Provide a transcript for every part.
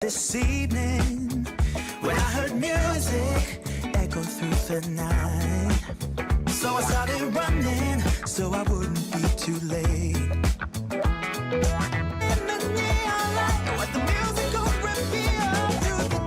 This evening, when I heard music echo through the night, so I started running so I wouldn't be too late. In the neon light, what the music could reveal through the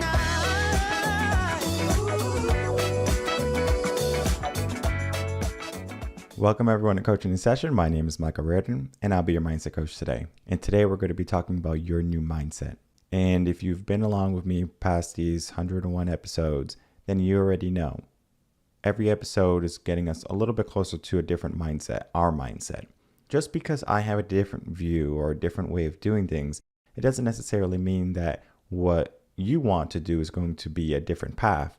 night. Welcome everyone to Coaching in Session. My name is Michael Rearden, and I'll be your mindset coach today. And today we're going to be talking about your new mindset. And if you've been along with me past these 101 episodes, then you already know. Every episode is getting us a little bit closer to a different mindset, our mindset. Just because I have a different view or a different way of doing things, it doesn't necessarily mean that what you want to do is going to be a different path.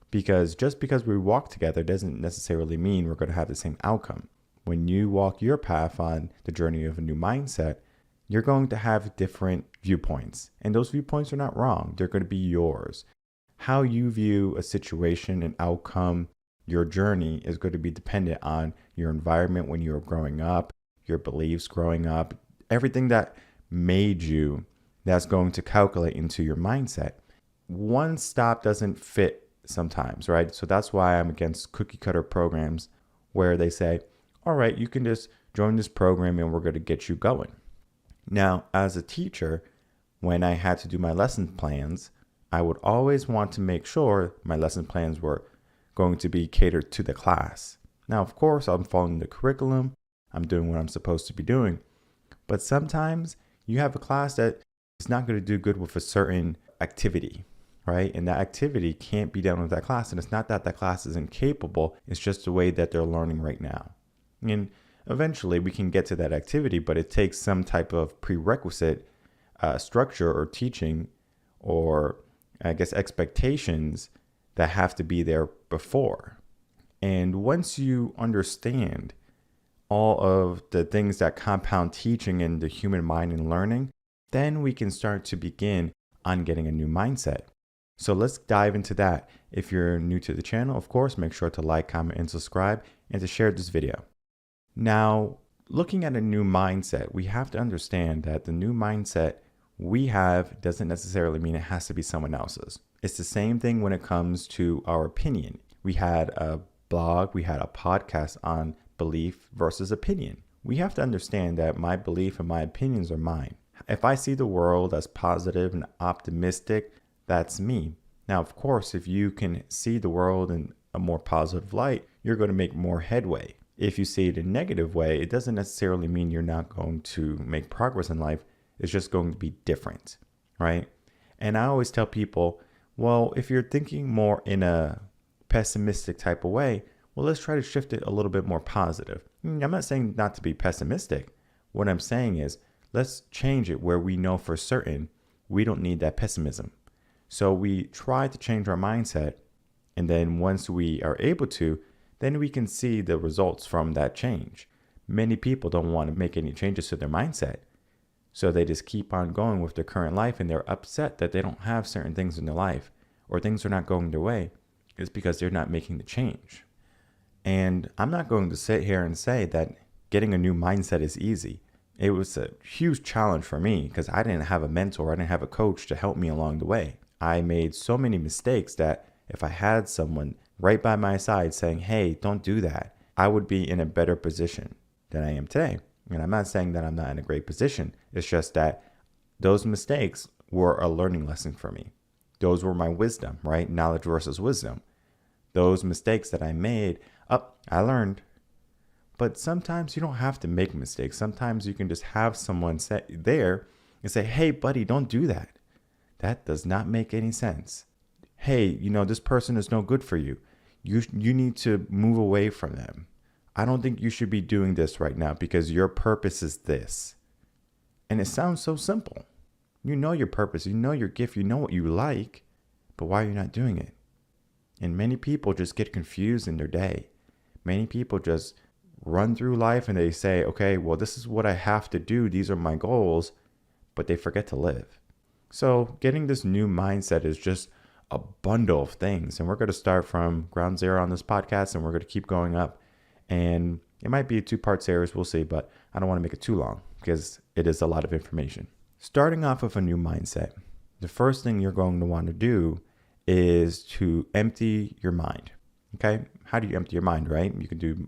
Because just because we walk together doesn't necessarily mean we're going to have the same outcome. When you walk your path on the journey of a new mindset, you're going to have different viewpoints. And those viewpoints are not wrong. They're going to be yours. How you view a situation, an outcome, your journey is going to be dependent on your environment when you were growing up, your beliefs growing up, everything that made you, that's going to calculate into your mindset. One stop doesn't fit sometimes, right? So that's why I'm against cookie cutter programs where they say, all right, you can just join this program and we're going to get you going. Now, as a teacher, when I had to do my lesson plans, I would always want to make sure my lesson plans were going to be catered to the class. Now, of course, I'm following the curriculum. I'm doing what I'm supposed to be doing. But sometimes you have a class that is not going to do good with a certain activity, right? And that activity can't be done with that class. And it's not that that class is incapable. It's just the way that they're learning right now. And eventually we can get to that activity, but it takes some type of prerequisite structure or teaching or I guess expectations that have to be there before. And once you understand all of the things that compound teaching in the human mind and learning, then we can start to begin on getting a new mindset. So let's dive into that. If you're new to the channel, of course, make sure to like, comment, and subscribe and to share this video. Now, looking at a new mindset, we have to understand that the new mindset we have doesn't necessarily mean it has to be someone else's. It's the same thing when it comes to our opinion. We had a blog, we had a podcast on belief versus opinion. We have to understand that my belief and my opinions are mine. If I see the world as positive and optimistic, that's me. Now, of course, if you can see the world in a more positive light, you're going to make more headway. If you see it in a negative way, it doesn't necessarily mean you're not going to make progress in life. It's just going to be different, right? And I always tell people, well, if you're thinking more in a pessimistic type of way, well, let's try to shift it a little bit more positive. I'm not saying not to be pessimistic. What I'm saying is let's change it where we know for certain we don't need that pessimism. So we try to change our mindset. And then once we are able to, then we can see the results from that change. Many people don't want to make any changes to their mindset. So they just keep on going with their current life and they're upset that they don't have certain things in their life or things are not going their way. It's because they're not making the change. And I'm not going to sit here and say that getting a new mindset is easy. It was a huge challenge for me because I didn't have a mentor. I didn't have a coach to help me along the way. I made so many mistakes that if I had someone right by my side saying, hey, don't do that, I would be in a better position than I am today. And I'm not saying that I'm not in a great position. It's just that those mistakes were a learning lesson for me. Those were my wisdom, right? Knowledge versus wisdom. Those mistakes that I made, I learned. But sometimes you don't have to make mistakes. Sometimes you can just have someone sit there and say, hey, buddy, don't do that. That does not make any sense. Hey, this person is no good for you. You need to move away from them. I don't think you should be doing this right now because your purpose is this. And it sounds so simple. You know your purpose, you know your gift, you know what you like, but why are you not doing it? And many people just get confused in their day. Many people just run through life and they say, okay, well, this is what I have to do. These are my goals, but they forget to live. So getting this new mindset is just a bundle of things. And we're going to start from ground zero on this podcast and we're going to keep going up. And it might be a 2-part series, we'll see, but I don't want to make it too long because it is a lot of information. Starting off with a new mindset. the first thing you're going to want to do is to empty your mind. Okay? How do you empty your mind, right? You can do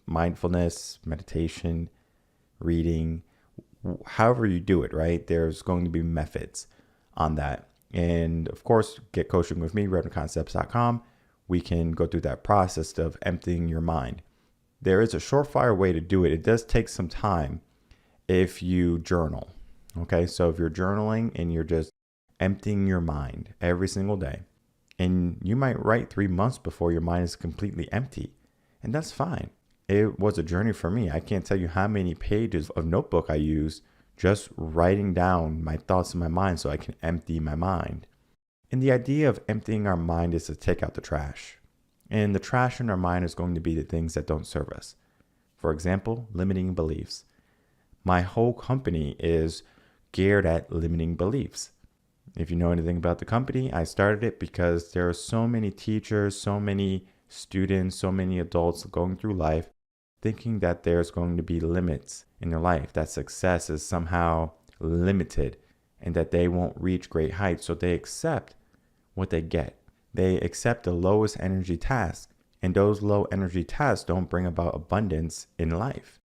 mindfulness, meditation, reading, however you do it, right? There's going to be methods on that. And of course, get coaching with me, revenconcepts.com. We can go through that process of emptying your mind. There is a surefire way to do it. It does take some time if you journal. Okay, so if you're journaling and you're just emptying your mind every single day, and you might write 3 months before your mind is completely empty, and that's fine. It was a journey for me. I can't tell you how many pages of notebook I used just writing down my thoughts in my mind so I can empty my mind. And the idea of emptying our mind is to take out the trash. And the trash in our mind is going to be the things that don't serve us. For example, limiting beliefs. My whole company is geared at limiting beliefs. If you know anything about the company, I started it because there are so many teachers, so many students, so many adults going through life thinking that there's going to be limits in their life, that success is somehow limited and that they won't reach great heights. So they accept what they get. They accept the lowest energy task, and those low energy tasks don't bring about abundance in life.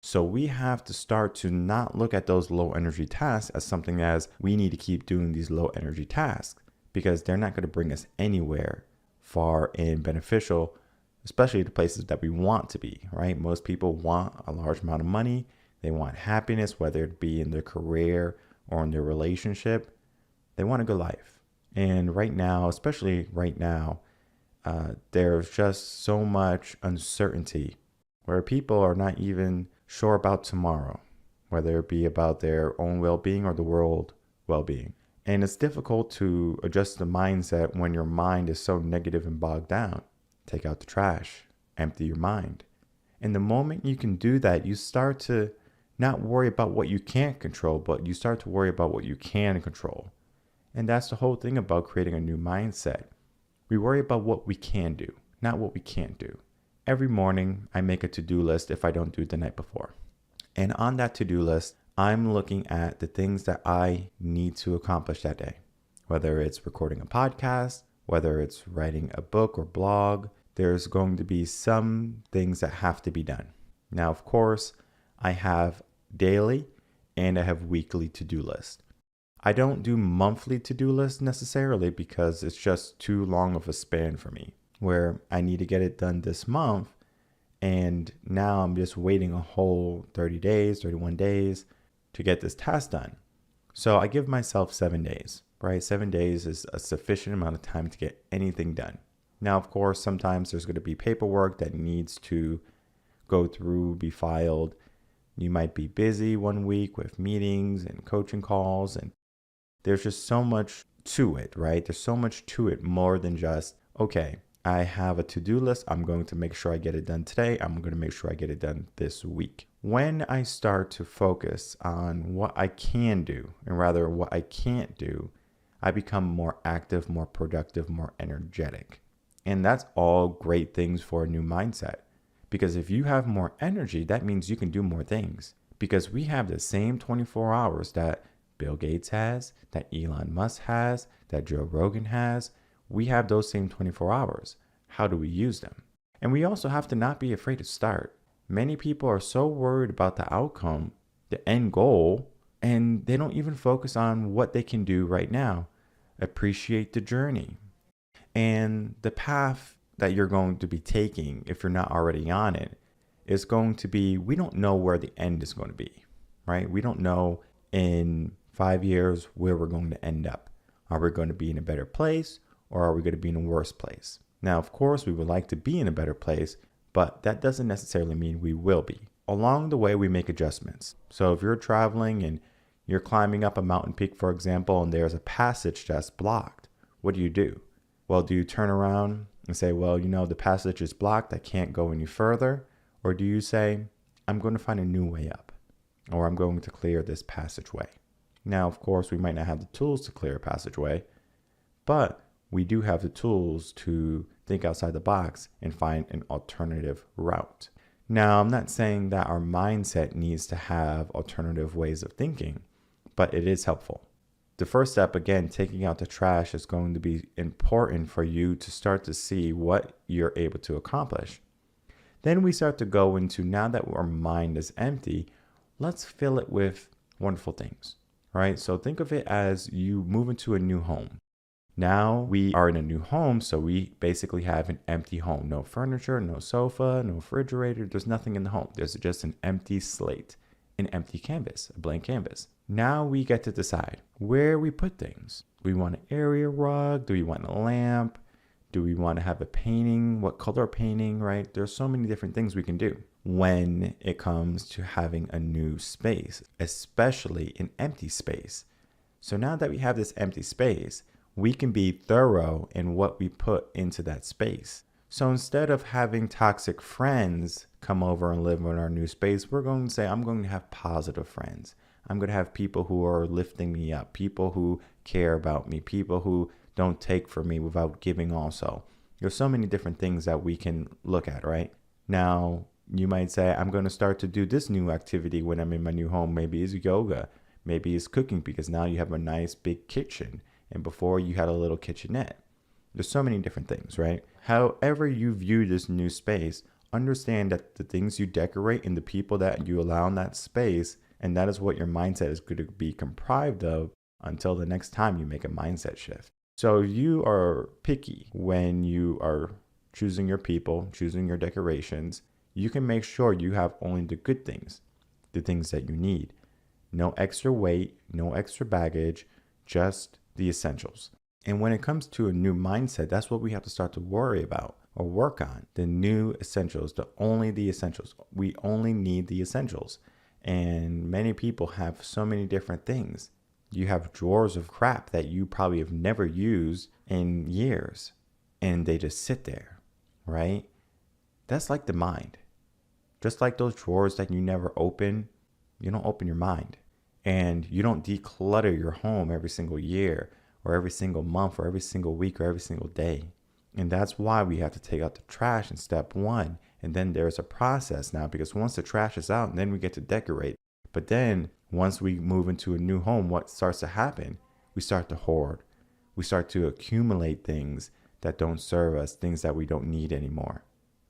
So we have to start to not look at those low energy tasks as something as we need to keep doing these low energy tasks, because they're not going to bring us anywhere far and beneficial, especially the places that we want to be, right? Most people want a large amount of money. They want happiness, whether it be in their career or in their relationship. They want a good life. And right now, especially right now, there's just so much uncertainty where people are not even sure about tomorrow, whether it be about their own well-being or the world well-being. And it's difficult to adjust the mindset when your mind is so negative and bogged down. Take out the trash, empty your mind. And the moment you can do that, you start to not worry about what you can't control, but you start to worry about what you can control. And that's the whole thing about creating a new mindset. We worry about what we can do, not what we can't do. Every morning, I make a to-do list if I don't do it the night before. And on that to-do list, I'm looking at the things that I need to accomplish that day. Whether it's recording a podcast, whether it's writing a book or blog, there's going to be some things that have to be done. Now, of course, I have daily and I have weekly to-do lists. I don't do monthly to-do lists necessarily because it's just too long of a span for me, where I need to get it done this month, and now I'm just waiting a whole 30 days, 31 days to get this task done. So I give myself 7 days, right? 7 days is a sufficient amount of time to get anything done. Now, of course, sometimes there's going to be paperwork that needs to go through, be filed. You might be busy one week with meetings and coaching calls, and there's just so much to it, right? There's so much to it more than just, okay, I have a to-do list. I'm going to make sure I get it done today. I'm going to make sure I get it done this week. When I start to focus on what I can do and rather what I can't do, I become more active, more productive, more energetic. And that's all great things for a new mindset. Because if you have more energy, that means you can do more things. Because we have the same 24 hours that Bill Gates has, that Elon Musk has, that Joe Rogan has. We have those same 24 hours. How do we use them? And we also have to not be afraid to start. Many people are so worried about the outcome, the end goal, and they don't even focus on what they can do right now. Appreciate the journey. And the path that you're going to be taking, if you're not already on it, is going to be, we don't know where the end is going to be, right? We don't know in 5 years where we're going to end up. Are we going to be in a better place, or are we going to be in a worse place? Now, of course, we would like to be in a better place, but that doesn't necessarily mean we will be. Along the way, we make adjustments. So if you're traveling and you're climbing up a mountain peak, for example, and there's a passage that's blocked, what do? Well, do you turn around and say, well, the passage is blocked, I can't go any further? Or do you say, I'm going to find a new way up, or I'm going to clear this passageway? Now, of course, we might not have the tools to clear a passageway, but we do have the tools to think outside the box and find an alternative route. Now, I'm not saying that our mindset needs to have alternative ways of thinking, but it is helpful. The first step, again, taking out the trash, is going to be important for you to start to see what you're able to accomplish. Then we start to go into, now that our mind is empty, let's fill it with wonderful things, right? So think of it as you move into a new home. Now we are in a new home, so we basically have an empty home. No furniture, no sofa, no refrigerator. There's nothing in the home. There's just an empty slate, an empty canvas, a blank canvas. Now we get to decide where we put things. Do we want an area rug? Do we want a lamp? Do we want to have a painting? What color painting, right? There's so many different things we can do when it comes to having a new space, especially an empty space. So now that we have this empty space, we can be thorough in what we put into that space. So instead of having toxic friends come over and live in our new space, we're going to say, I'm going to have positive friends. I'm going to have people who are lifting me up, people who care about me, people who don't take from me without giving also. There's so many different things that we can look at, right? Now, you might say, I'm going to start to do this new activity when I'm in my new home. Maybe it's yoga. Maybe it's cooking, because now you have a nice big kitchen. And before you had a little kitchenette. There's so many different things, right? However you view this new space, understand that the things you decorate and the people that you allow in that space, and that is what your mindset is going to be comprised of until the next time you make a mindset shift. So if you are picky when you are choosing your people, choosing your decorations, you can make sure you have only the good things, the things that you need. No extra weight, no extra baggage, just the essentials. And when it comes to a new mindset, that's what we have to start to worry about or work on. The new essentials, only the essentials. We only need the essentials. And many people have so many different things. You have drawers of crap that you probably have never used in years, and they just sit there, right? That's like the mind. Just like those drawers that you never open, you don't open your mind. And you don't declutter your home every single year or every single month or every single week or every single day. And that's why we have to take out the trash in step one. And then there's a process now, because once the trash is out, then we get to decorate. But then once we move into a new home, what starts to happen? We start to hoard. We start to accumulate things that don't serve us, things that we don't need anymore.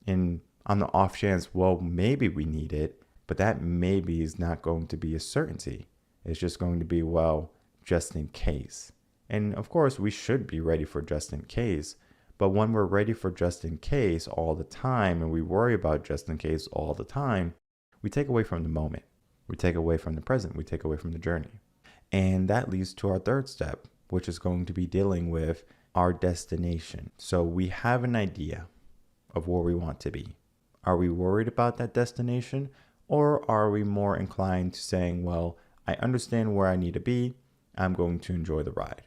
And on the off chance, well, maybe we need it, but that maybe is not going to be a certainty. It's just going to be, well, just in case. And of course, we should be ready for just in case. But when we're ready for just in case all the time, and we worry about just in case all the time, we take away from the moment. We take away from the present. We take away from the journey. And that leads to our third step, which is going to be dealing with our destination. So we have an idea of where we want to be. Are we worried about that destination? Or are we more inclined to saying, well, I understand where I need to be. I'm going to enjoy the ride.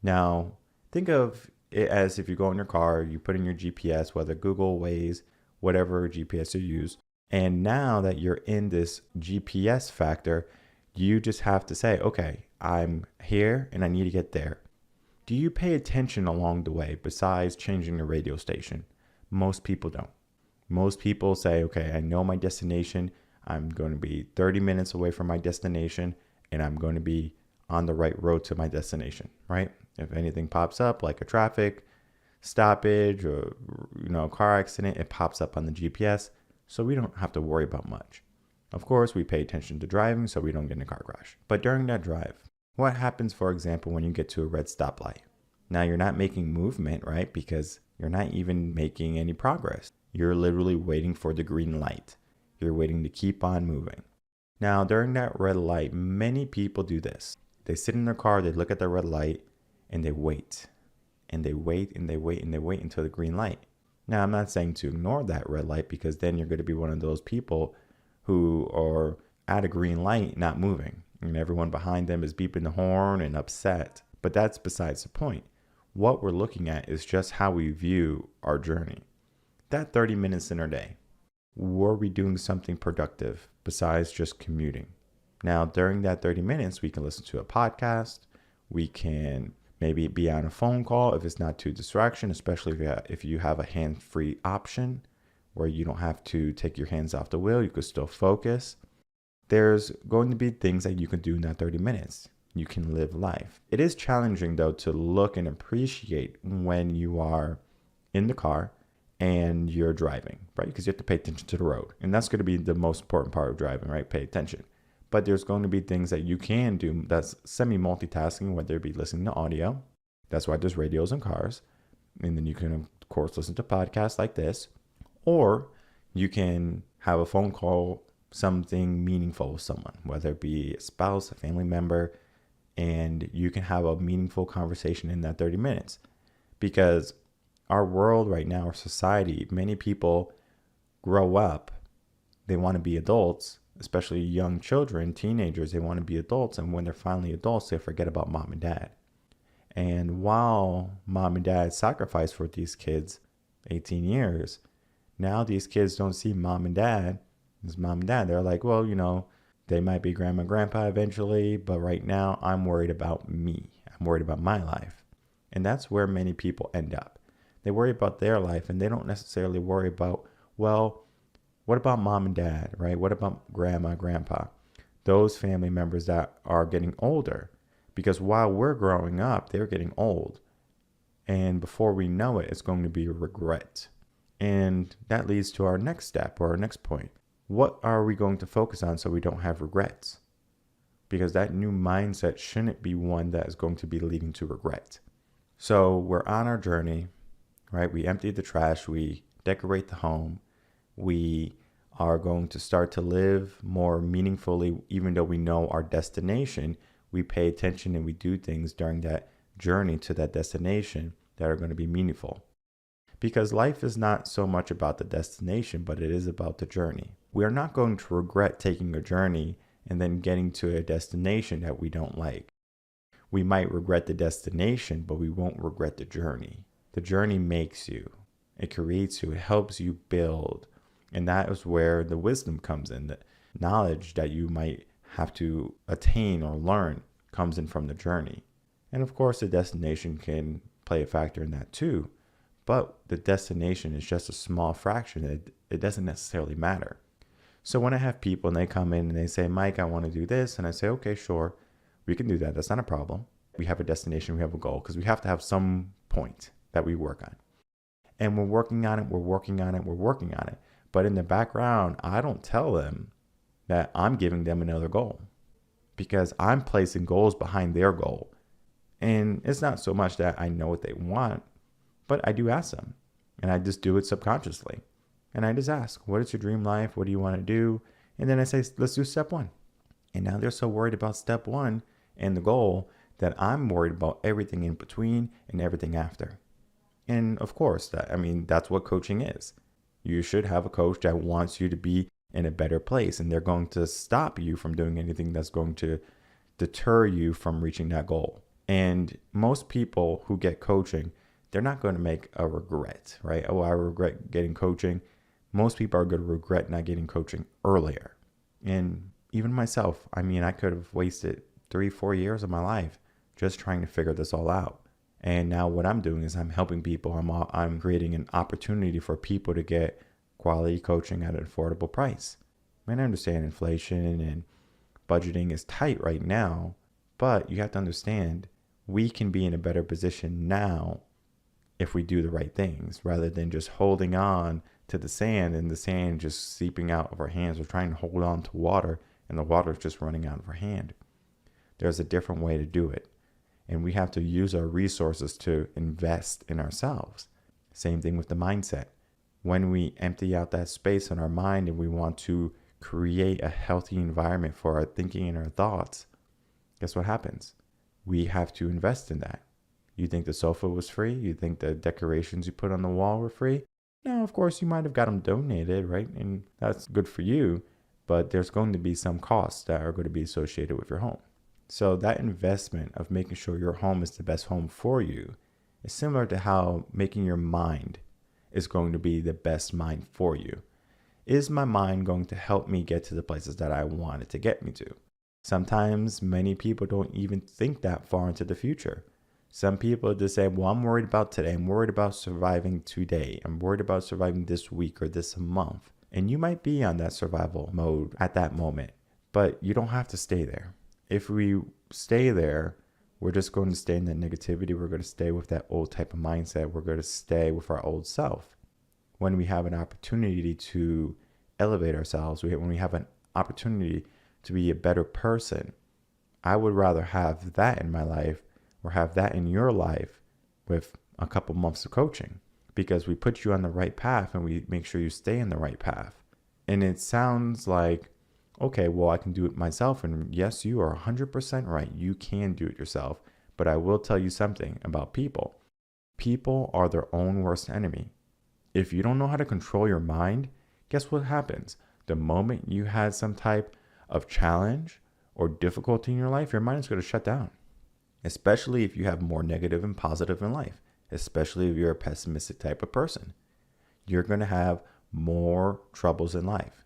Now, think of it as if you go in your car, you put in your GPS, whether Google, Waze, whatever GPS you use. And now that you're in this GPS factor, you just have to say, okay, I'm here and I need to get there. Do you pay attention along the way besides changing the radio station? Most people don't. Most people say, okay, I know my destination. I'm going to be 30 minutes away from my destination, and I'm going to be on the right road to my destination, right? If anything pops up, like a traffic stoppage or, a car accident, it pops up on the GPS, so we don't have to worry about much. Of course, we pay attention to driving so we don't get in a car crash. But during that drive, what happens, for example, when you get to a red stoplight? Now, you're not making movement, right? Because you're not even making any progress. You're literally waiting for the green light. You're waiting to keep on moving. Now, during that red light, many people do this. They sit in their car, they look at the red light, and they wait. And they wait, and they wait, and they wait until the green light. Now, I'm not saying to ignore that red light, because then you're going to be one of those people who are at a green light not moving. And everyone behind them is beeping the horn and upset. But that's besides the point. What we're looking at is just how we view our journey. That 30 minutes in our day, were we doing something productive besides just commuting? Now, during that 30 minutes, we can listen to a podcast. We can maybe be on a phone call if it's not too distraction, especially if you have a hands-free option where you don't have to take your hands off the wheel. You could still focus. There's going to be things that you can do in that 30 minutes. you can live life. It is challenging though to look and appreciate when you are in the car and you're driving, right? Because you have to pay attention to the road. And that's going to be the most important part of driving, right? Pay attention. But there's going to be things that you can do that's semi-multitasking, whether it be listening to audio. That's why there's radios in cars. And then you can, of course, listen to podcasts like this. Or you can have a phone call, something meaningful with someone, whether it be a spouse, a family member, and you can have a meaningful conversation in that 30 minutes. Because our world right now, our society, many people grow up, they want to be adults, especially young children, teenagers, they want to be adults. And when they're finally adults, they forget about mom and dad. And while mom and dad sacrificed for these kids 18 years, now these kids don't see mom and dad as mom and dad. They're like, well, they might be grandma and grandpa eventually, but right now I'm worried about me. I'm worried about my life. And that's where many people end up. They worry about their life and they don't necessarily worry about, well, what about mom and dad, right? What about grandma, grandpa? Those family members that are getting older. Because while we're growing up, they're getting old. And before we know it, it's going to be a regret. And that leads to our next step or our next point. What are we going to focus on so we don't have regrets? Because that new mindset shouldn't be one that is going to be leading to regret. So we're on our journey, right? We empty the trash, we decorate the home, we are going to start to live more meaningfully, even though we know our destination. We pay attention and we do things during that journey to that destination that are going to be meaningful. Because life is not so much about the destination, but it is about the journey. We are not going to regret taking a journey and then getting to a destination that we don't like. We might regret the destination, but we won't regret the journey. The journey makes you. It creates you. It helps you build. And that is where the wisdom comes in. The knowledge that you might have to attain or learn comes in from the journey. And of course, the destination can play a factor in that too. But the destination is just a small fraction. It doesn't necessarily matter. So when I have people and they come in and they say, Mike, I want to do this. And I say, okay, sure, we can do that. That's not a problem. We have a destination, we have a goal, because we have to have some point that we work on. And we're working on it, we're working on it, we're working on it. But in the background, I don't tell them that I'm giving them another goal, because I'm placing goals behind their goal. And it's not so much that I know what they want, but I do ask them, and I just do it subconsciously. And I just ask, what is your dream life? What do you want to do? And then I say, let's do step one. And now they're so worried about step one and the goal that I'm worried about everything in between and everything after. And of course, that's what coaching is. You should have a coach that wants you to be in a better place, and they're going to stop you from doing anything that's going to deter you from reaching that goal. And most people who get coaching, they're not going to make a regret, right? Oh, I regret getting coaching. Most people are going to regret not getting coaching earlier. And even myself, I could have wasted 3-4 years of my life just trying to figure this all out. And now what I'm doing is I'm helping people. I'm creating an opportunity for people to get quality coaching at an affordable price. I understand inflation and budgeting is tight right now, but you have to understand we can be in a better position now if we do the right things, rather than just holding on to the sand and the sand just seeping out of our hands. We're trying to hold on to water and the water is just running out of our hand. There's a different way to do it. And we have to use our resources to invest in ourselves. Same thing with the mindset. When we empty out that space in our mind and we want to create a healthy environment for our thinking and our thoughts, guess what happens? We have to invest in that. You think the sofa was free? You think the decorations you put on the wall were free? No, of course, you might have got them donated, right? And that's good for you, but there's going to be some costs that are going to be associated with your home. So that investment of making sure your home is the best home for you is similar to how making your mind is going to be the best mind for you. Is my mind going to help me get to the places that I want it to get me to? Sometimes many people don't even think that far into the future. Some people just say, well, I'm worried about today. I'm worried about surviving today. I'm worried about surviving this week or this month. And you might be on that survival mode at that moment, but you don't have to stay there. If we stay there, we're just going to stay in that negativity. We're going to stay with that old type of mindset. We're going to stay with our old self. When we have an opportunity to elevate ourselves, when we have an opportunity to be a better person, I would rather have that in my life or have that in your life with a couple months of coaching, because we put you on the right path and we make sure you stay in the right path. And it sounds like, okay, well, I can do it myself. And yes, you are 100% right. You can do it yourself. But I will tell you something about people. People are their own worst enemy. If you don't know how to control your mind, guess what happens? The moment you had some type of challenge or difficulty in your life, your mind is going to shut down. Especially if you have more negative and positive in life. Especially if you're a pessimistic type of person. You're going to have more troubles in life.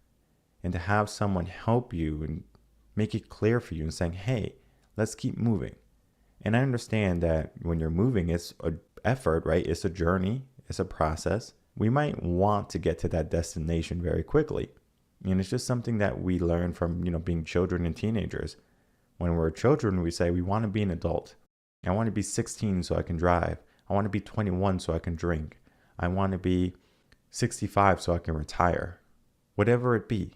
And to have someone help you and make it clear for you and saying, hey, let's keep moving. And I understand that when you're moving, it's an effort, right? It's a journey. It's a process. We might want to get to that destination very quickly. And it's just something that we learn from, being children and teenagers. When we're children, we say we want to be an adult. I want to be 16 so I can drive. I want to be 21 so I can drink. I want to be 65 so I can retire. Whatever it be,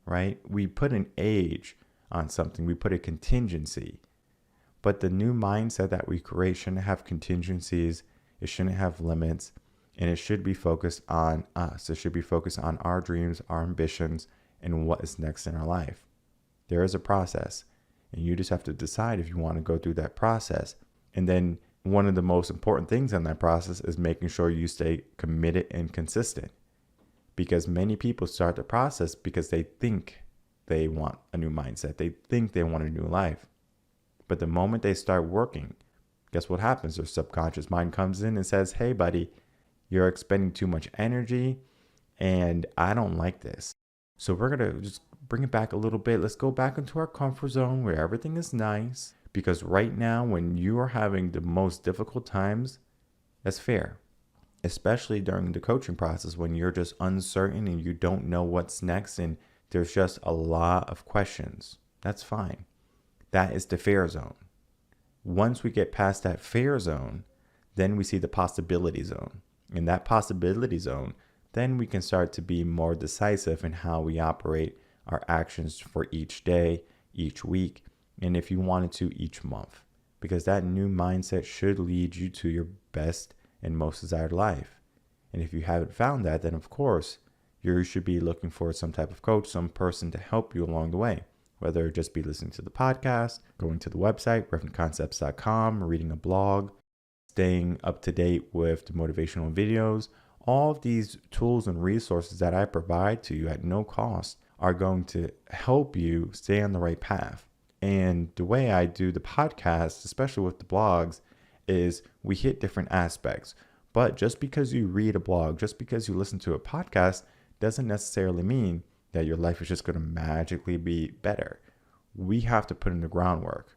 right? We put an age on something. We put a contingency. But the new mindset that we create shouldn't have contingencies. It shouldn't have limits. And it should be focused on us. It should be focused on our dreams, our ambitions, and what is next in our life. There is a process. And you just have to decide if you want to go through that process. And then one of the most important things in that process is making sure you stay committed and consistent. Because many people start the process because they think they want a new mindset. They think they want a new life. But the moment they start working, guess what happens? Their subconscious mind comes in and says, hey, buddy, you're expending too much energy and I don't like this. So we're going to just bring it back a little bit. Let's go back into our comfort zone where everything is nice. Because right now, when you are having the most difficult times, that's fair. Especially during the coaching process when you're just uncertain and you don't know what's next and there's just a lot of questions. That's fine. That is the fair zone. Once we get past that fair zone, then we see the possibility zone. In that possibility zone, then we can start to be more decisive in how we operate our actions for each day, each week, and if you wanted to, each month. Because that new mindset should lead you to your best and most desired life. And if you haven't found that, then of course, you should be looking for some type of coach, some person to help you along the way. Whether it just be listening to the podcast, going to the website, revenconcepts.com, reading a blog, staying up to date with the motivational videos. All of these tools and resources that I provide to you at no cost are going to help you stay on the right path. And the way I do the podcast, especially with the blogs, is we hit different aspects. But just because you read a blog, just because you listen to a podcast, doesn't necessarily mean that your life is just going to magically be better. We have to put in the groundwork.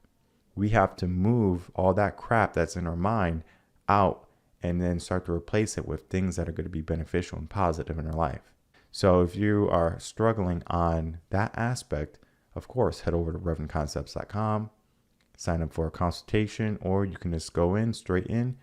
We have to move all that crap that's in our mind out and then start to replace it with things that are going to be beneficial and positive in our life. So if you are struggling on that aspect, of course, head over to revenconcepts.com, sign up for a consultation, or you can just go in straight in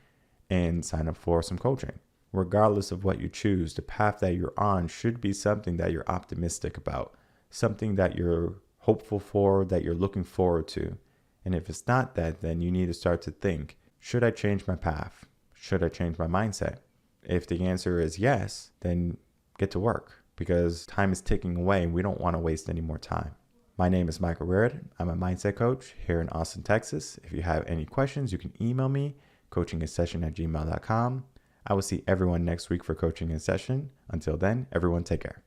and sign up for some coaching. Regardless of what you choose, the path that you're on should be something that you're optimistic about, something that you're hopeful for, that you're looking forward to. And if it's not that, then you need to start to think, should I change my path? Should I change my mindset? If the answer is yes, then get to work, because time is ticking away and we don't want to waste any more time. My name is Michael Rearden. I'm a mindset coach here in Austin, Texas. If you have any questions, you can email me, coachinginsession@gmail.com. I will see everyone next week for Coaching in Session. Until then, everyone take care.